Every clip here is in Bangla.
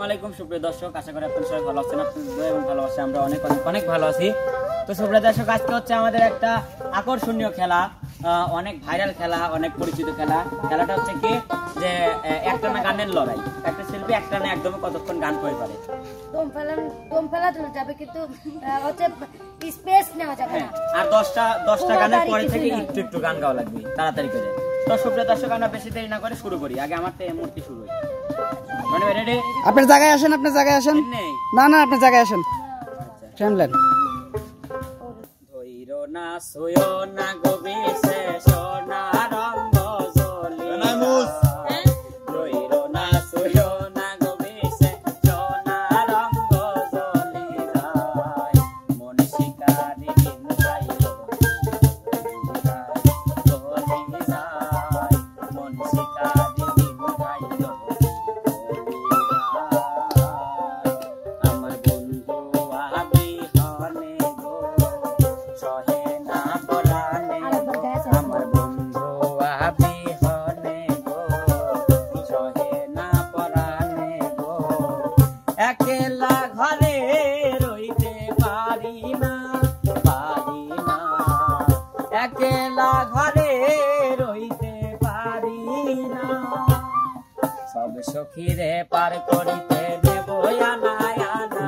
আসসালামু সুপ্রিয় দর্শক, আশা করি আপনারা সবাই ভালো আছেন। আপনাদের এবং ভালোবাসা আমরা অনেক অনেক অনেক ভালো আছি। তো সুপ্রিয় দর্শক, আজকে হচ্ছে আমাদের একটা আকর্ষণীয় খেলা, অনেক ভাইরাল খেলা, অনেক পরিচিত খেলা। খেলাটা হচ্ছে কি যে একটানা গানের লড়াই। একটা শিল্পী একটানা একদম কতক্ষণ গান করতে পারে। দম ফেলা যাবে, কিন্তু হচ্ছে স্পেস নেওয়া যাবে না। আর 10টা গানের পরে থেকে একটু একটু গান গাওয়া লাগবে তাড়াতাড়ি করে। তো সুপ্রিয় দর্শক, আমরা বেশি দেরি না করে শুরু করি। আগে আমার মূর্তি শুরু হয়। আপনার জায়গায় আসেন, আপনার জায়গায় আসেন। না না, আপনার জায়গায় আসেন। ট্রেমলেন ধইরো না সোয়ো না গোবিসে সোনা রঙ্গ জলি ধইরো না সোয়ো না গোবিসে সোনা রঙ্গ জলি যায় মন শিকারি দিন যাইলো জলি যায় মন শিকারি দিন যাইলো একলা ঘরে রইতে পারি না, একলা ঘরে রইতে পারি না, সব সখীরে পার করিতে দেব আনা আনা,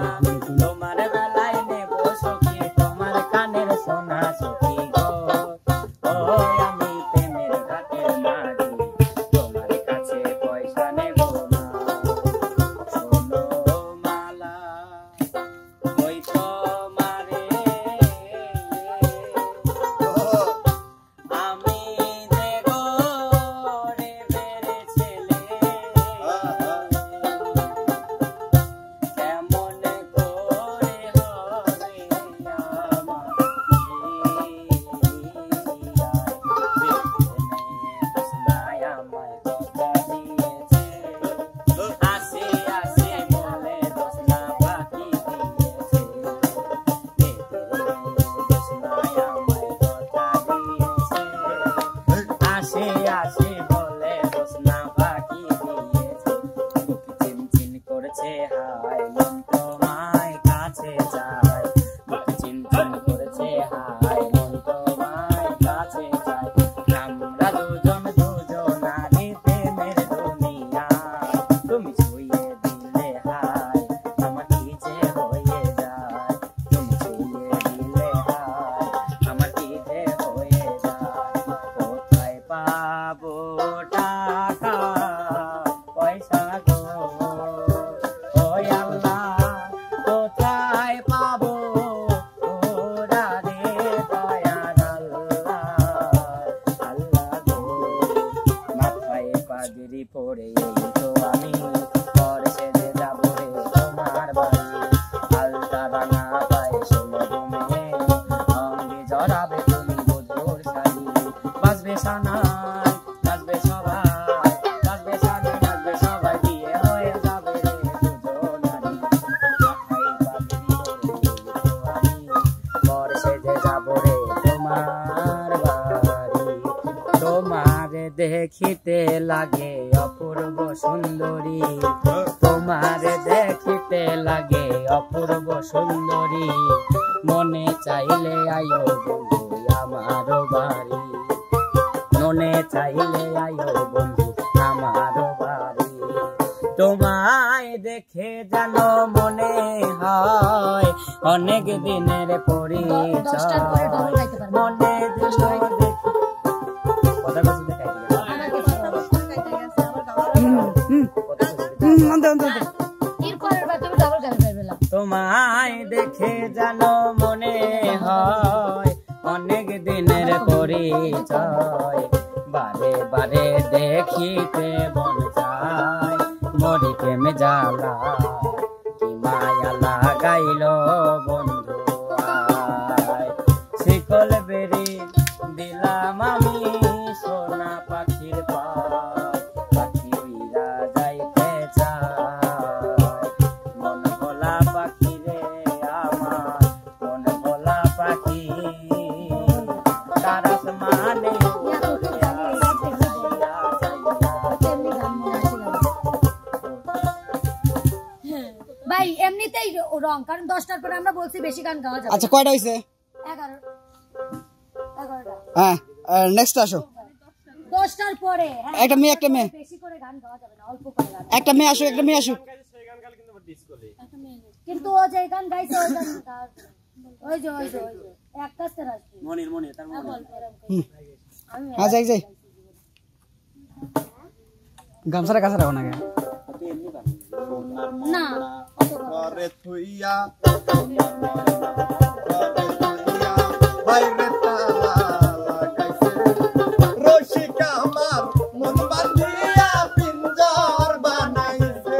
তোমার বেলায় নেব সখী তোমার কানের সোনা সখী গো। ও আমি প্রেমের ঘাটের মাঝি, তোমার কাছে পয়সা নেব না, শোনো মালা ওই তোমারে আমি দেব রে মেরে ছেলে, কেমন করে হবে আমার আমায় কথা দিয়েছে, আসে আসে বলে দোষ না বাকি দিয়েছে, আমায় কথা দিয়েছে, আসে আসে বলে দোষ না বাকি দিয়েছে, বুক চিনচিন করছে হায় মন তোমায় কাছে যায়, বুক চিনচিন করছে হায় মন তোমায় কাছে যায়, আমরা দুজন দুজনারই প্রেমের দুনিয়া, তুমি ছুঁয়ে দিলে হায় আমার কি যে হয়ে যায়, তুমি ছুঁয়ে দিলে হায় আমার কি যে হয়ে যায়, কোথায় পাবো টাকা পয়সা গো ও আল্লাহ, কোথায় পাবো ওরা রে দয়ার আল্লাহ, আল্লাহ গো মাথায় পাগড়ি পরে তো আমি ঘর ছেড়ে যাবো রে তোমার বাড়ি, আলতা রাঙা পায়ে সোনো ঘুমে অঙ্গে জড়াবে তুমি বধুর শাড়ি, বাজবে সানাই নাচবে সবাই, নাচবে সানাই নাচবে সবাই, বিয়ে হয়ে যাবে রে দুজনারি, মাথায় পাগড়ি পরে তো আমি ঘর ছেড়ে যাবো রে তোমার বাড়ি, তোমার দেখিতে লাগে অপূর্ব সুন্দরী, তোমার দেখিতে লাগে অপূর্ব সুন্দরী, মনে চাইলে আয়ো বন্ধু আমার বাড়ি, মনে চাইলে আয়ো বন্ধু আমার বাড়ি, তোমায় দেখে যেন মনে হয় অনেক দিনের পরিচয়, মনে তোমায় দেখে যেন মনে হয় অনেক দিনের পরিচয়, বারে বারে দেখিতে মন চায়, মরি প্রেমে জ্বালা কি মায়া লাগাইল বন্ধু আয়, শিকল বেরি দিলাম আমি সোনা পাখির পায়, পাখি উইরা যাইতে চায়, মন ভোলা পাখি রে আমার মন ভোলা পাখি, তার আসমানে ভাই এমনিতেই রং, কারণ 10টার পরে আমরা বলছি বেশি গান গাওয়া যাবে আচ্ছা কয়টা হইছে? 11টা। হ্যাঁ নেক্সট আসো। 10টার পরে একটা মেয়ে বেশি করে গান গাওয়া যাবে না, অল্প করে গান। একটা মেয়ে আসো কিন্তু ও যে গান গাইছে ওই গান ওই যে এক কাছে রাখছি মনির তার মনি হ্যাঁ যাই গামছাটা কাছে রাখো না না ঘরে থুইয়া বাইরে তালা লাগাইছে রসিকা আমার মন বাঁধিয়া পিঞ্জর বানাইছে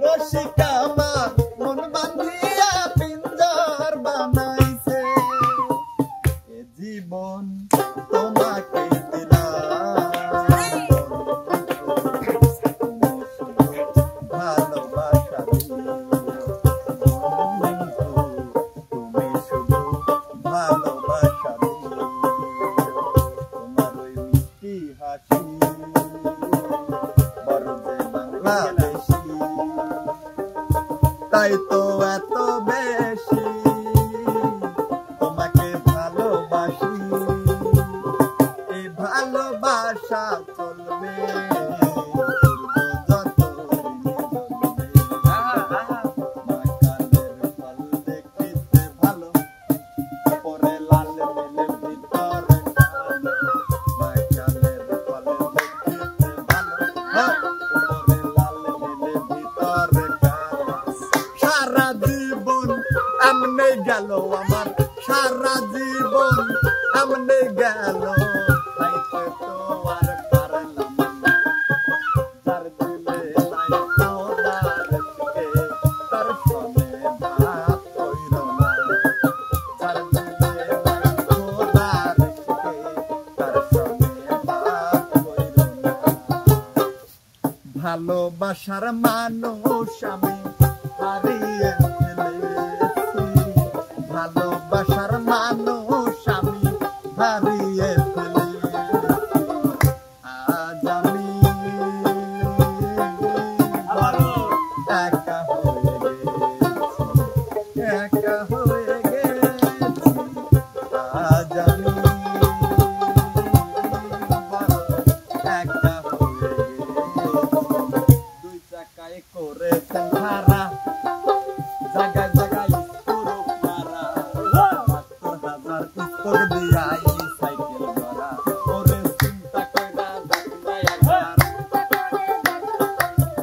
রসিকা আমার মন বাঁধিয়া পিঞ্জর বানাইছে এ জীবন তোমাকে দিলাম ভালোবাসা তুমি শুধু ভালোবাসা তোমার ওই মিষ্টি হাসি বড় যে বাংলাদেশি তাই তো এত বেশি তোমাকে ভালোবাসি এই ভালোবাসা চলবে সারা জীবন আমনে গেল আমার সারা জীবন আমনে গেল তাইতে তো আর পারলাম না তার দিলে নাই খোদার কে তার সনে ভাত কইর না তার দিলে নাই খোদার কে তার সনে ভাত কইর না ভালোবাসার মানুষ আমি হারিয়ে ফেলেছি ভালোবাসার মানুষ আমি হারিয়ে ফেলেছি আজ আমি একা হয়ে গেছি আজ আমি একা হয়ে গেছি দুই চাকায় করেছেন ভাড়া জায়গায় জায়গায় স্কুরুপ মারা ৭০,০০০ স্কুর দিয়াই সাইকেল মারা ওরে চিন্তা কইরা দেখ না একবার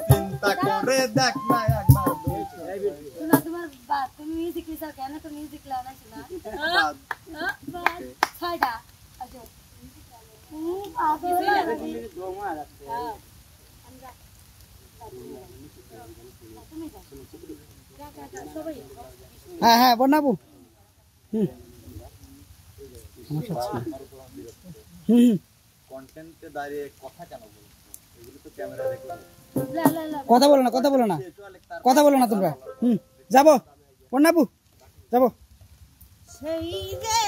চিন্তা করে দেখ না একবার তুমি মিউজিক লিসাও কেন, তুমি মিউজিক লাও না শোনা ছয়টা আচ্ছা হ্যাঁ বন্যাবু কন্টেন্টে দাঁড়িয়ে কথা কেন বলছো এগুলো তো ক্যামেরা রেকর্ড কথা বলো না তোমরা যাবো বন্যাবু যাবো সেই যে